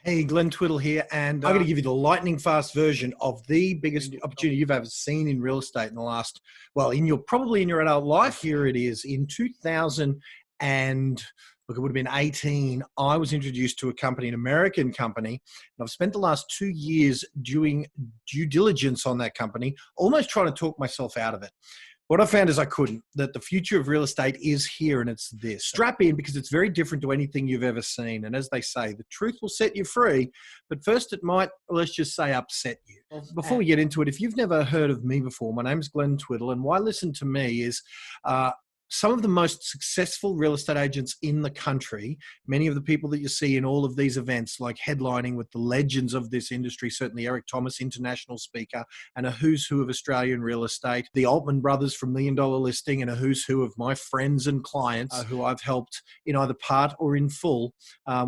Hey, Glenn Twiddle here, and I'm going to give you the lightning fast version of the biggest opportunity you've ever seen in real estate in the last, well, probably in your adult life. Here it is. In 2000 and look, it would have been 18, I was introduced to a company, an American company, and I've spent the last 2 years doing due diligence on that company, almost trying to talk myself out of it. What I found is I couldn't, that the future of real estate is here, and it's this. Strap in, because it's very different to anything you've ever seen. And as they say, the truth will set you free, but first it might, let's just say, upset you. Before we get into it, if you've never heard of me before, my name's Glenn Twiddle, and why listen to me is some of the most successful real estate agents in the country, many of the people that you see in all of these events, like headlining with the legends of this industry, certainly Eric Thomas, international speaker, and a who's who of Australian real estate, the Altman brothers from $1 Million Listing, and a who's who of my friends and clients who I've helped in either part or in full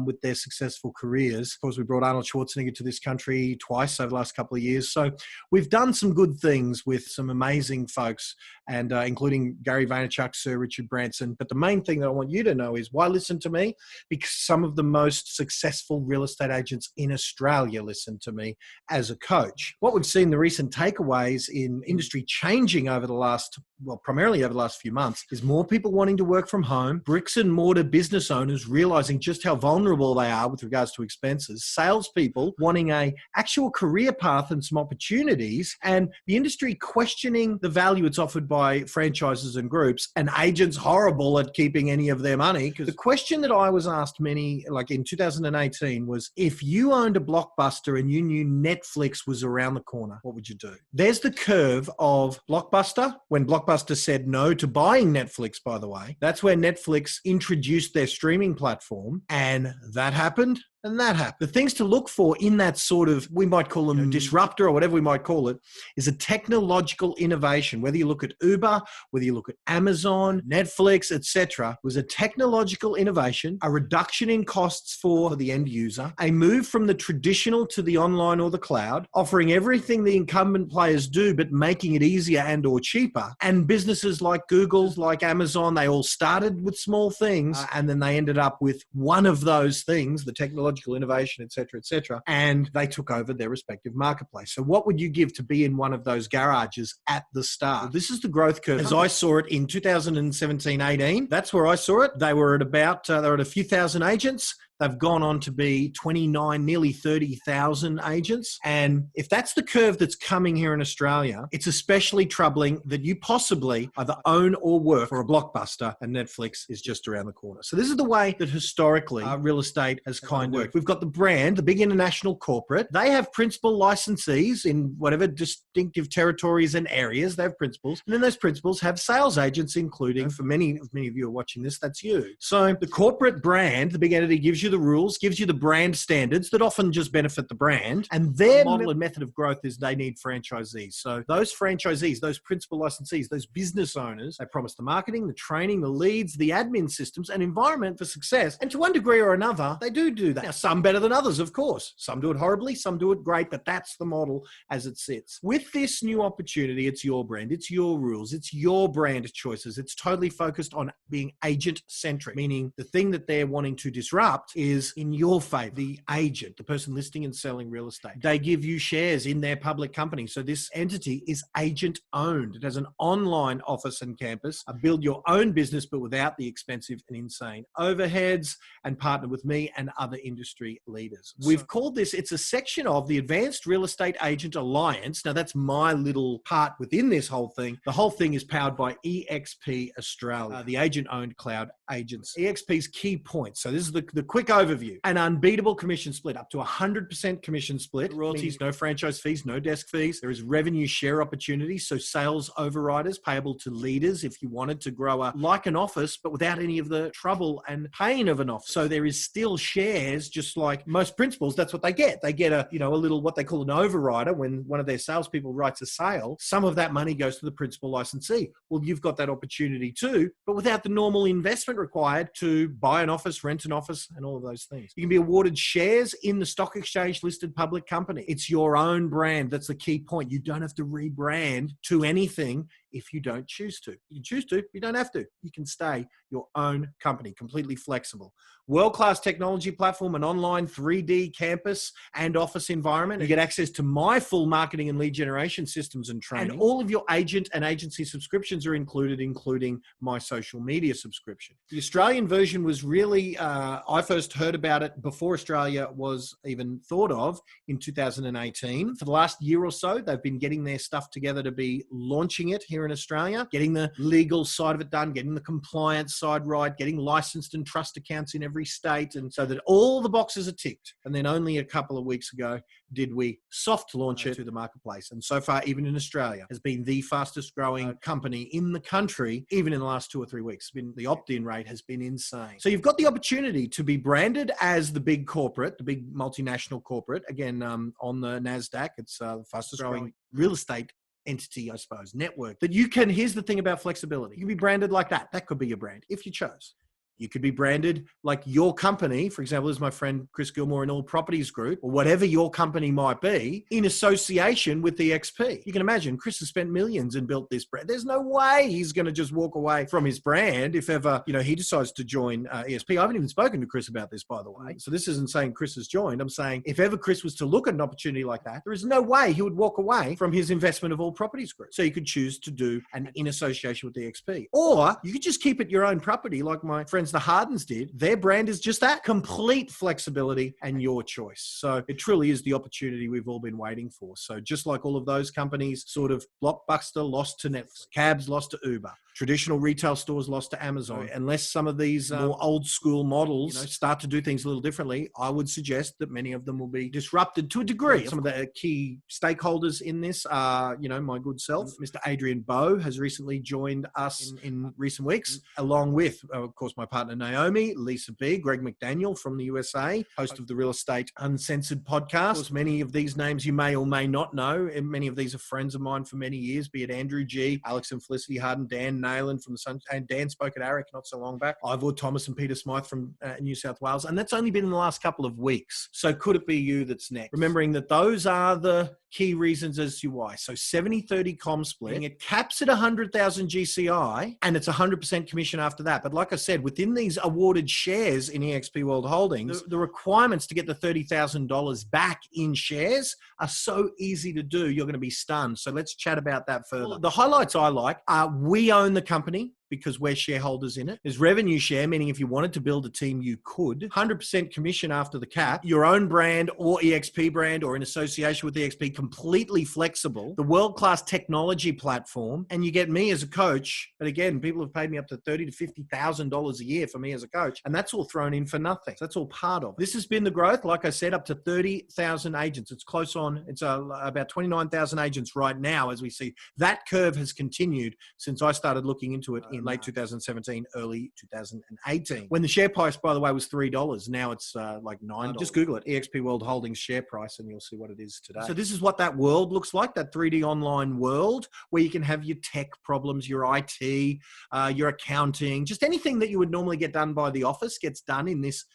with their successful careers. Of course, we brought Arnold Schwarzenegger to this country twice over the last couple of years. So we've done some good things with some amazing folks, and including Gary Vaynerchuk, Sir Richard Branson. But the main thing that I want you to know is why listen to me? Because some of the most successful real estate agents in Australia listen to me as a coach. What we've seen, the recent takeaways in industry changing over the last, well, primarily over the last few months, is more people wanting to work from home, bricks and mortar business owners realizing just how vulnerable they are with regards to expenses, salespeople wanting a actual career path and some opportunities, and the industry questioning the value it's offered by franchises and groups, and agents horrible at keeping any of their money. Because the question that I was asked like in 2018 was, if you owned a Blockbuster and you knew Netflix was around the corner, what would you do? There's the curve of Blockbuster. When Blockbuster said no to buying Netflix, by the way, that's where Netflix introduced their streaming platform, and that happened. And that happened. The things to look for in that sort of, we might call them disruptor or whatever we might call it, is a technological innovation. Whether you look at Uber, whether you look at Amazon, Netflix, etc., was a technological innovation, a reduction in costs for the end user, a move from the traditional to the online or the cloud, offering everything the incumbent players do, but making it easier and or cheaper. And businesses like Google, like Amazon, they all started with small things, and then they ended up with one of those things, the technological innovation, et cetera, and they took over their respective marketplace. So what would you give to be in one of those garages at the start? Well, this is the growth curve as I saw it in 2017-18. That's where I saw it. They were at about, they were at a few thousand agents. They've gone on to be 29, nearly 30,000 agents. And if that's the curve that's coming here in Australia, it's especially troubling that you possibly either own or work for a Blockbuster, and Netflix is just around the corner. So this is the way that historically real estate has kind of worked. We've got the brand, the big international corporate. They have principal licensees in whatever distinctive territories and areas. They have principals. And then those principals have sales agents, including, for many of you who are watching this, that's you. So the corporate brand, the big entity, gives you the rules, gives you the brand standards that often just benefit the brand, and their model and method of growth is they need franchisees. So those franchisees, those principal licensees, those business owners, they promise the marketing, the training, the leads, the admin systems, and environment for success. And to one degree or another, they do that. Now, some better than others, of course. Some do it horribly, some do it great, but that's the model as it sits. With this new opportunity, it's your brand, it's your rules, it's your brand choices. It's totally focused on being agent-centric, meaning the thing that they're wanting to disrupt is in your favor. The agent, the person listing and selling real estate, they give you shares in their public company. So this entity is agent owned. It has an online office and campus. Build your own business, but without the expensive and insane overheads, and partner with me and other industry leaders. We've called this, it's a section of the Advanced Real Estate Agent Alliance. Now that's my little part within this whole thing. The whole thing is powered by EXP Australia, the agent owned cloud agency. EXP's key points. So this is the quick overview. An unbeatable commission split, up to 100% commission split. Royalties, no franchise fees, no desk fees. There is revenue share opportunities, so sales overriders payable to leaders if you wanted to grow like an office, but without any of the trouble and pain of an office. So there is still shares, just like most principals, that's what they get. They get a little, what they call an overrider when one of their salespeople writes a sale. Some of that money goes to the principal licensee. Well, you've got that opportunity too, but without the normal investment required to buy an office, rent an office, and all of those things. You can be awarded shares in the stock exchange listed public company. It's your own brand. That's the key point. You don't have to rebrand to anything. if you don't choose to. You can choose to, you don't have to. You can stay your own company, completely flexible. World-class technology platform, an online 3D campus and office environment. You get access to my full marketing and lead generation systems and training. And all of your agent and agency subscriptions are included, including my social media subscription. The Australian version was really, I first heard about it before Australia was even thought of in 2018. For the last year or so, they've been getting their stuff together to be launching it here in Australia, getting the legal side of it done, getting the compliance side right, getting licensed and trust accounts in every state, and so that all the boxes are ticked. And then only a couple of weeks ago did we soft launch it to the marketplace. And so far, even in Australia, has been the fastest growing company in the country, even in the last 2 or 3 weeks. The opt-in rate has been insane. So you've got the opportunity to be branded as the big corporate, the big multinational corporate. Again, on the NASDAQ, it's the fastest growing real estate entity, I suppose, network. That you can, here's the thing about flexibility. You can be branded like that. That could be your brand if you chose. You could be branded like your company, for example, as my friend Chris Gilmore in All Properties Group, or whatever your company might be, in association with the EXP. You can imagine Chris has spent millions and built this brand. There's no way he's going to just walk away from his brand if ever, he decides to join EXP. I haven't even spoken to Chris about this, by the way. So this isn't saying Chris has joined. I'm saying if ever Chris was to look at an opportunity like that, there is no way he would walk away from his investment of All Properties Group. So you could choose to do an in association with the EXP. Or you could just keep it your own property like my friends the Hardens did. Their brand is just that, complete flexibility and your choice. So it truly is the opportunity we've all been waiting for. So just like all of those companies, sort of Blockbuster lost to Netflix, Cabs lost to Uber, traditional retail stores lost to Amazon. Unless some of these more old school models start to do things a little differently, I would suggest that many of them will be disrupted to a degree. Some of the key stakeholders in this are, my good self, Mr. Adrian Bowe has recently joined us in recent weeks, along with, of course, my partner Naomi, Lisa B, Greg McDaniel from the USA, host of the Real Estate Uncensored podcast. Of course, many of these names you may or may not know, and many of these are friends of mine for many years, be it Andrew G, Alex and Felicity Harden, Dan Nayland from the Sun, and Dan spoke at ARIC not so long back, Ivor Thomas and Peter Smythe from New South Wales, and that's only been in the last couple of weeks. So could it be you that's next? Remembering that those are the key reasons as to why. So 70-30 comm split, it caps at 100,000 GCI, and it's 100% commission after that. But like I said, within these awarded shares in EXP World Holdings, the requirements to get the $30,000 back in shares are so easy to do, you're going to be stunned. So let's chat about that further. Well, the highlights I like are we own the company, because we're shareholders in it. There's revenue share, meaning if you wanted to build a team, you could. 100% commission after the cap. Your own brand or EXP brand or in association with EXP, completely flexible. The world-class technology platform. And you get me as a coach. But again, people have paid me up to $30,000 to $50,000 a year for me as a coach. And that's all thrown in for nothing. So that's all part of it. This has been the growth. Like I said, up to 30,000 agents. It's close on. It's about 29,000 agents right now as we see. That curve has continued since I started looking into it in late 2017, early 2018. When the share price, by the way, was $3. Now it's like $9. Just Google it, EXP World Holdings share price, and you'll see what it is today. So this is what that world looks like, that 3D online world where you can have your tech problems, your IT, your accounting, just anything that you would normally get done by the office gets done in this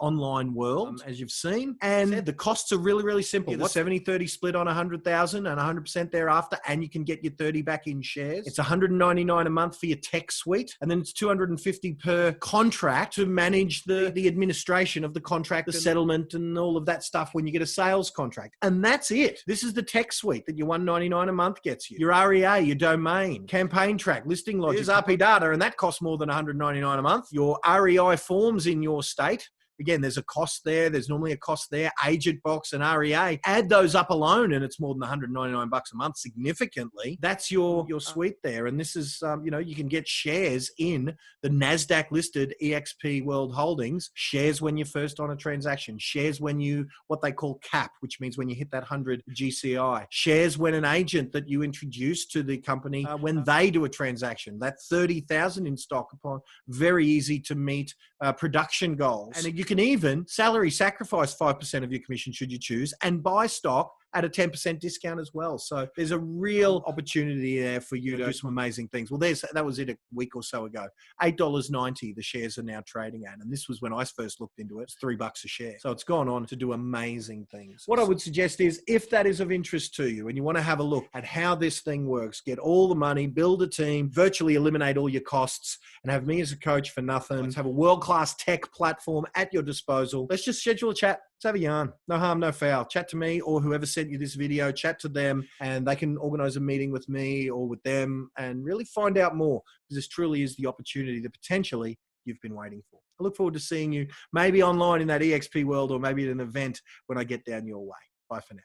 online world, as you've seen. And the costs are really, really simple. The 70-30 split on 100,000 and 100% thereafter, and you can get your 30 back in shares. It's $199 a month for your tech suite, and then it's $250 per contract to manage the administration of the contract, the settlement, and all of that stuff when you get a sales contract. And that's it. This is the tech suite that your $199 a month gets you. Your REA, your domain, campaign track, listing logic, RP data, and that costs more than $199 a month. Your REI forms in your state. Again, there's a cost there. There's normally a cost there. Agent box and REA. Add those up alone, and it's more than $199 a month significantly. That's your suite there. And this is, you can get shares in the NASDAQ listed EXP World Holdings. Shares when you're first on a transaction. Shares when you, what they call cap, which means when you hit that 100 GCI. Shares when an agent that you introduce to the company, when they do a transaction. That 30,000 in stock upon, very easy to meet production goals. And you can even salary sacrifice 5% of your commission should you choose and buy stock at a 10% discount as well. So there's a real opportunity there for you to do some amazing things. Well, that was it a week or so ago. $8.90 the shares are now trading at. And this was when I first looked into it. It's $3 a share. So it's gone on to do amazing things. What I would suggest is, if that is of interest to you and you want to have a look at how this thing works, get all the money, build a team, virtually eliminate all your costs, and have me as a coach for nothing. Let's have a world-class tech platform at your disposal. Let's just schedule a chat. Let's have a yarn. No harm, no foul. Chat to me or whoever sent you this video. Chat to them and they can organize a meeting with me or with them and really find out more, because this truly is the opportunity that potentially you've been waiting for. I look forward to seeing you maybe online in that EXP world or maybe at an event when I get down your way. Bye for now.